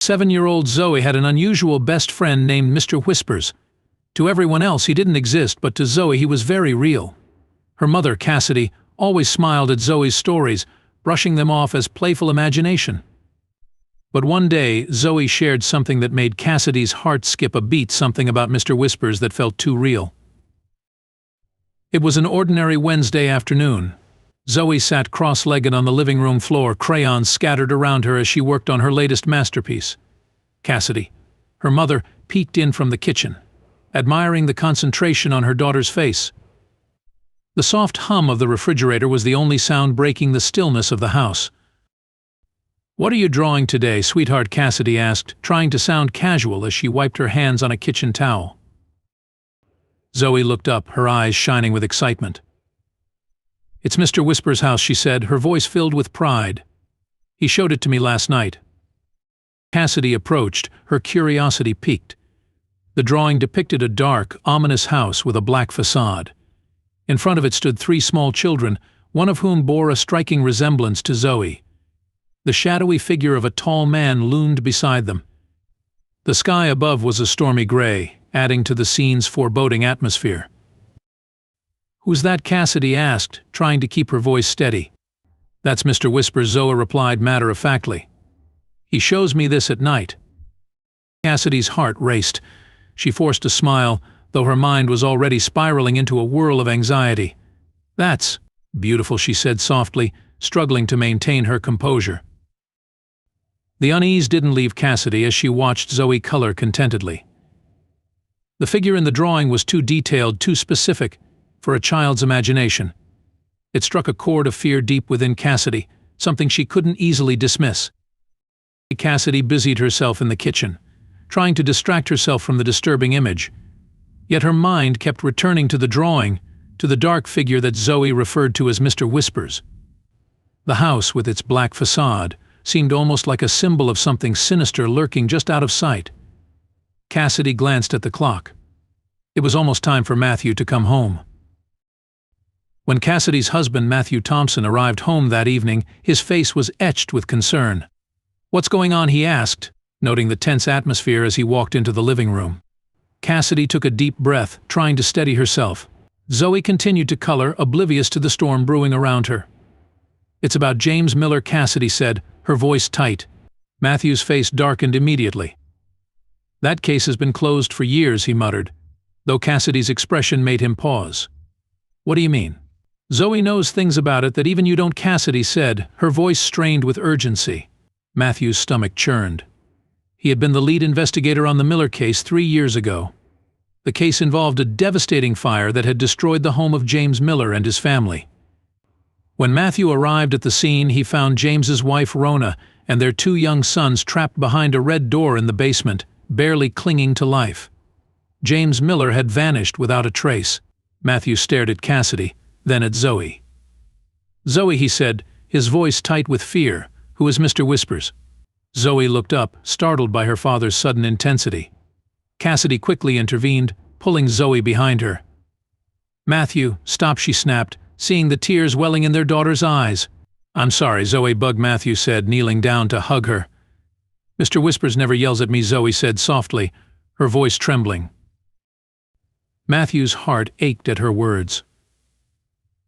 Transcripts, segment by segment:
7-year-old Zoe had an unusual best friend named Mr. Whispers. To everyone else he didn't exist, but to Zoe he was very real. Her mother, Cassidy, always smiled at Zoe's stories, brushing them off as playful imagination. But one day, Zoe shared something that made Cassidy's heart skip a beat, something about Mr. Whispers that felt too real. It was an ordinary Wednesday afternoon. Zoe sat cross-legged on the living room floor, crayons scattered around her as she worked on her latest masterpiece. Cassidy, her mother, peeked in from the kitchen, admiring the concentration on her daughter's face. The soft hum of the refrigerator was the only sound breaking the stillness of the house. "What are you drawing today, sweetheart?" Cassidy asked, trying to sound casual as she wiped her hands on a kitchen towel. Zoe looked up, her eyes shining with excitement. "It's Mr. Whispers' house," she said, her voice filled with pride. "He showed it to me last night." Cassidy approached, her curiosity piqued. The drawing depicted a dark, ominous house with a black facade. In front of it stood 3 small children, one of whom bore a striking resemblance to Zoe. The shadowy figure of a tall man loomed beside them. The sky above was a stormy gray, adding to the scene's foreboding atmosphere. "Who's that?" Cassidy asked, trying to keep her voice steady. "That's Mr. Whispers," Zoe replied matter-of-factly. "He shows me this at night." Cassidy's heart raced. She forced a smile, though her mind was already spiraling into a whirl of anxiety. "That's beautiful," she said softly, struggling to maintain her composure. The unease didn't leave Cassidy as she watched Zoe color contentedly. The figure in the drawing was too detailed, too specific, for a child's imagination. It struck a chord of fear deep within Cassidy, something she couldn't easily dismiss. Cassidy busied herself in the kitchen, trying to distract herself from the disturbing image. Yet her mind kept returning to the drawing, to the dark figure that Zoe referred to as Mr. Whispers. The house, with its black facade, seemed almost like a symbol of something sinister lurking just out of sight. Cassidy glanced at the clock. It was almost time for Matthew to come home. When Cassidy's husband, Matthew Thompson, arrived home that evening, his face was etched with concern. "What's going on?" he asked, noting the tense atmosphere as he walked into the living room. Cassidy took a deep breath, trying to steady herself. Zoe continued to color, oblivious to the storm brewing around her. "It's about James Miller," Cassidy said, her voice tight. Matthew's face darkened immediately. "That case has been closed for years," he muttered, though Cassidy's expression made him pause. "What do you mean?" "Zoe knows things about it that even you don't," Cassidy said, her voice strained with urgency. Matthew's stomach churned. He had been the lead investigator on the Miller case 3 years ago. The case involved a devastating fire that had destroyed the home of James Miller and his family. When Matthew arrived at the scene, he found James's wife Rona and their 2 young sons trapped behind a red door in the basement, barely clinging to life. James Miller had vanished without a trace. Matthew stared at Cassidy, then at Zoe. "Zoe," he said, his voice tight with fear, "who is Mr. Whispers?" Zoe looked up, startled by her father's sudden intensity. Cassidy quickly intervened, pulling Zoe behind her. "Matthew, stop," she snapped, seeing the tears welling in their daughter's eyes. "I'm sorry," Zoe bugged, Matthew said, kneeling down to hug her. "Mr. Whispers never yells at me," Zoe said softly, her voice trembling. Matthew's heart ached at her words.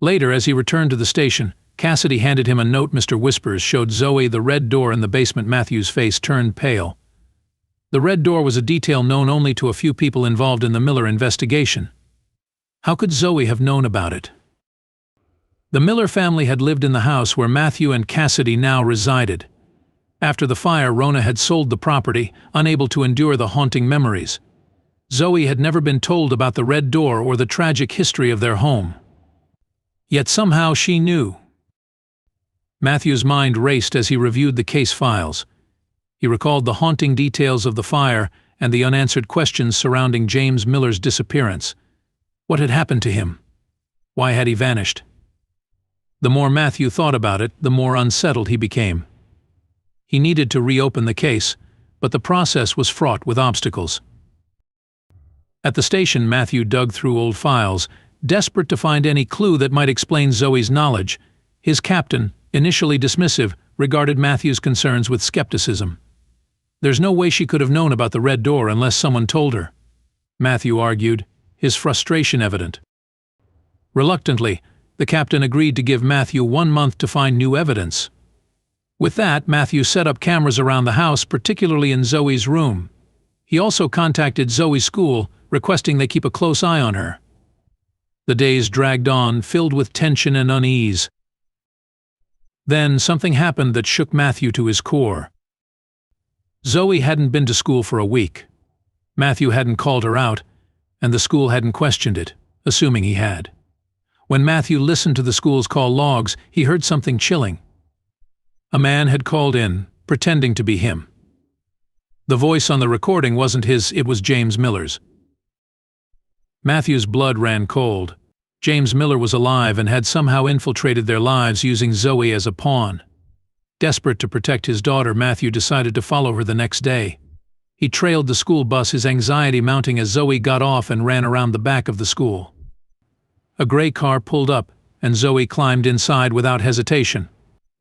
Later, as he returned to the station, Cassidy handed him a note. Mr. Whispers showed Zoe the red door in the basement. Matthew's face turned pale. The red door was a detail known only to a few people involved in the Miller investigation. How could Zoe have known about it? The Miller family had lived in the house where Matthew and Cassidy now resided. After the fire, Rona had sold the property, unable to endure the haunting memories. Zoe had never been told about the red door or the tragic history of their home. Yet somehow she knew. Matthew's mind raced as he reviewed the case files. He recalled the haunting details of the fire and the unanswered questions surrounding James Miller's disappearance. What had happened to him? Why had he vanished? The more Matthew thought about it, the more unsettled he became. He needed to reopen the case, but the process was fraught with obstacles. At the station, Matthew dug through old files, desperate to find any clue that might explain Zoe's knowledge. His captain, initially dismissive, regarded Matthew's concerns with skepticism. There's no way she could have known about the red door unless someone told her, Matthew argued, his frustration evident. Reluctantly, the captain agreed to give Matthew 1 month to find new evidence. With that, Matthew set up cameras around the house, particularly in Zoe's room. He also contacted Zoe's school, requesting they keep a close eye on her. The days dragged on, filled with tension and unease. Then something happened that shook Matthew to his core. Zoe hadn't been to school for a week. Matthew hadn't called her out, and the school hadn't questioned it, assuming he had. When Matthew listened to the school's call logs, he heard something chilling. A man had called in, pretending to be him. The voice on the recording wasn't his, it was James Miller's. Matthew's blood ran cold. James Miller was alive and had somehow infiltrated their lives using Zoe as a pawn. Desperate to protect his daughter, Matthew decided to follow her the next day. He trailed the school bus, his anxiety mounting as Zoe got off and ran around the back of the school. A gray car pulled up, and Zoe climbed inside without hesitation.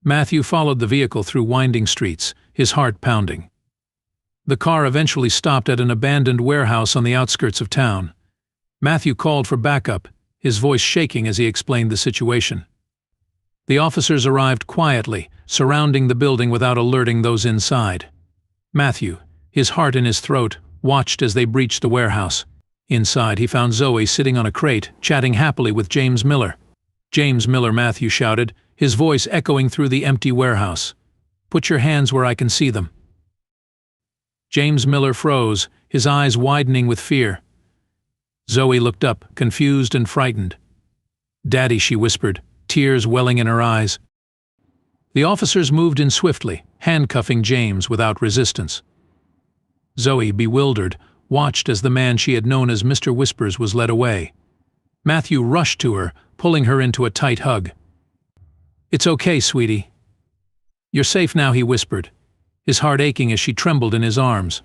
Matthew followed the vehicle through winding streets, his heart pounding. The car eventually stopped at an abandoned warehouse on the outskirts of town. Matthew called for backup, his voice shaking as he explained the situation. The officers arrived quietly, surrounding the building without alerting those inside. Matthew, his heart in his throat, watched as they breached the warehouse. Inside, he found Zoe sitting on a crate, chatting happily with James Miller. "James Miller," Matthew shouted, his voice echoing through the empty warehouse. "Put your hands where I can see them." James Miller froze, his eyes widening with fear. Zoe looked up, confused and frightened. "Daddy," she whispered, tears welling in her eyes. The officers moved in swiftly, handcuffing James without resistance. Zoe, bewildered, watched as the man she had known as Mr. Whispers was led away. Matthew rushed to her, pulling her into a tight hug. "It's okay, sweetie. You're safe now," he whispered, his heart aching as she trembled in his arms.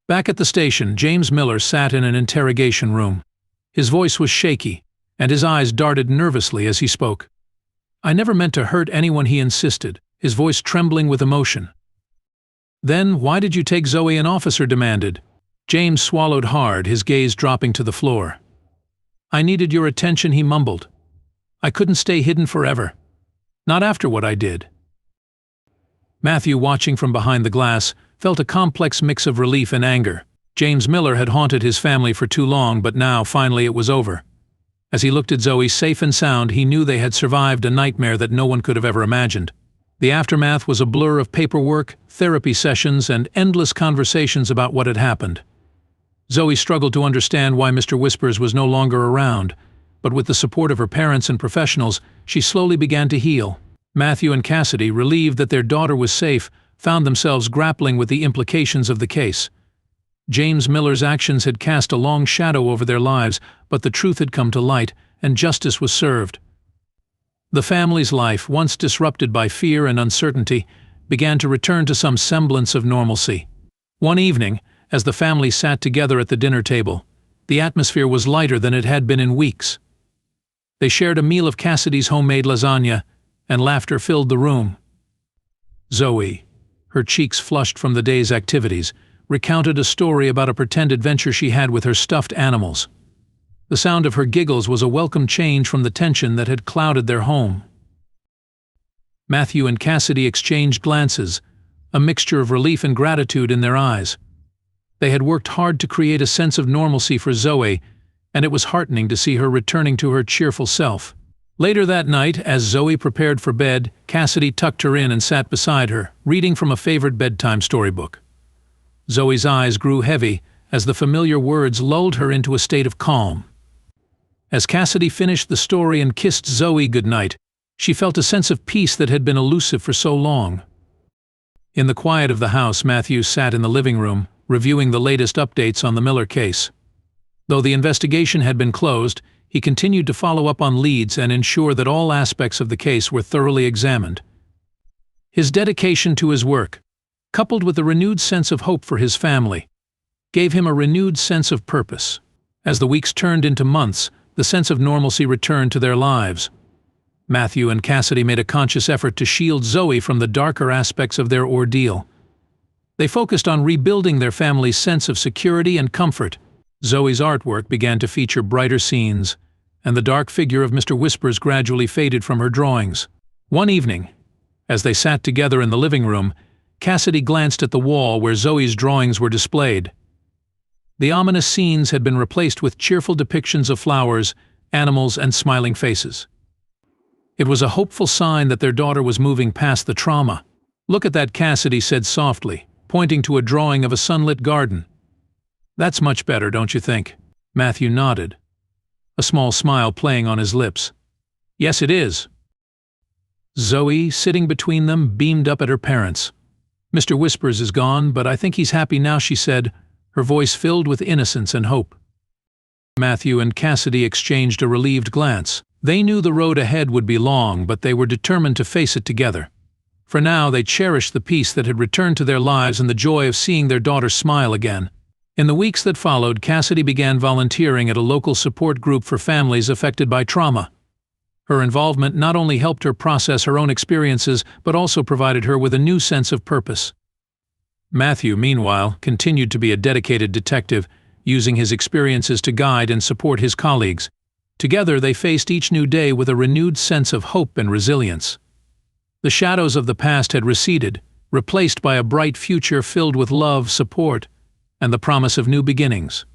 Back at the station, James Miller sat in an interrogation room. His voice was shaky, and his eyes darted nervously as he spoke. "I never meant to hurt anyone," he insisted, his voice trembling with emotion. "Then why did you take Zoe?" an officer demanded. James swallowed hard, his gaze dropping to the floor. "I needed your attention," he mumbled. "I couldn't stay hidden forever. Not after what I did." Matthew, watching from behind the glass, felt a complex mix of relief and anger. James Miller had haunted his family for too long, but now, finally, it was over. As he looked at Zoe safe and sound, he knew they had survived a nightmare that no one could have ever imagined. The aftermath was a blur of paperwork, therapy sessions, and endless conversations about what had happened. Zoe struggled to understand why Mr. Whispers was no longer around, but with the support of her parents and professionals, she slowly began to heal. Matthew and Cassidy, relieved that their daughter was safe, found themselves grappling with the implications of the case. James Miller's actions had cast a long shadow over their lives, but the truth had come to light, and justice was served. The family's life, once disrupted by fear and uncertainty, began to return to some semblance of normalcy. One evening, as the family sat together at the dinner table, the atmosphere was lighter than it had been in weeks. They shared a meal of Cassidy's homemade lasagna, and laughter filled the room. Zoe, her cheeks flushed from the day's activities, recounted a story about a pretend adventure she had with her stuffed animals. The sound of her giggles was a welcome change from the tension that had clouded their home. Matthew and Cassidy exchanged glances, a mixture of relief and gratitude in their eyes. They had worked hard to create a sense of normalcy for Zoe, and it was heartening to see her returning to her cheerful self. Later that night, as Zoe prepared for bed, Cassidy tucked her in and sat beside her, reading from a favorite bedtime storybook. Zoe's eyes grew heavy as the familiar words lulled her into a state of calm. As Cassidy finished the story and kissed Zoe goodnight, she felt a sense of peace that had been elusive for so long. In the quiet of the house, Matthew sat in the living room, reviewing the latest updates on the Miller case. Though the investigation had been closed, he continued to follow up on leads and ensure that all aspects of the case were thoroughly examined. His dedication to his work, coupled with a renewed sense of hope for his family, gave him a renewed sense of purpose. As the weeks turned into months, the sense of normalcy returned to their lives. Matthew and Cassidy made a conscious effort to shield Zoe from the darker aspects of their ordeal. They focused on rebuilding their family's sense of security and comfort. Zoe's artwork began to feature brighter scenes, and the dark figure of Mr. Whispers gradually faded from her drawings. One evening, as they sat together in the living room, Cassidy glanced at the wall where Zoe's drawings were displayed. The ominous scenes had been replaced with cheerful depictions of flowers, animals, and smiling faces. It was a hopeful sign that their daughter was moving past the trauma. "Look at that," Cassidy said softly, pointing to a drawing of a sunlit garden. "That's much better, don't you think?" Matthew nodded, a small smile playing on his lips. "Yes, it is." Zoe, sitting between them, beamed up at her parents. "Mr. Whispers is gone, but I think he's happy now," she said, her voice filled with innocence and hope. Matthew and Cassidy exchanged a relieved glance. They knew the road ahead would be long, but they were determined to face it together. For now, they cherished the peace that had returned to their lives and the joy of seeing their daughter smile again. In the weeks that followed, Cassidy began volunteering at a local support group for families affected by trauma. Her involvement not only helped her process her own experiences, but also provided her with a new sense of purpose. Matthew, meanwhile, continued to be a dedicated detective, using his experiences to guide and support his colleagues. Together, they faced each new day with a renewed sense of hope and resilience. The shadows of the past had receded, replaced by a bright future filled with love, support, and the promise of new beginnings.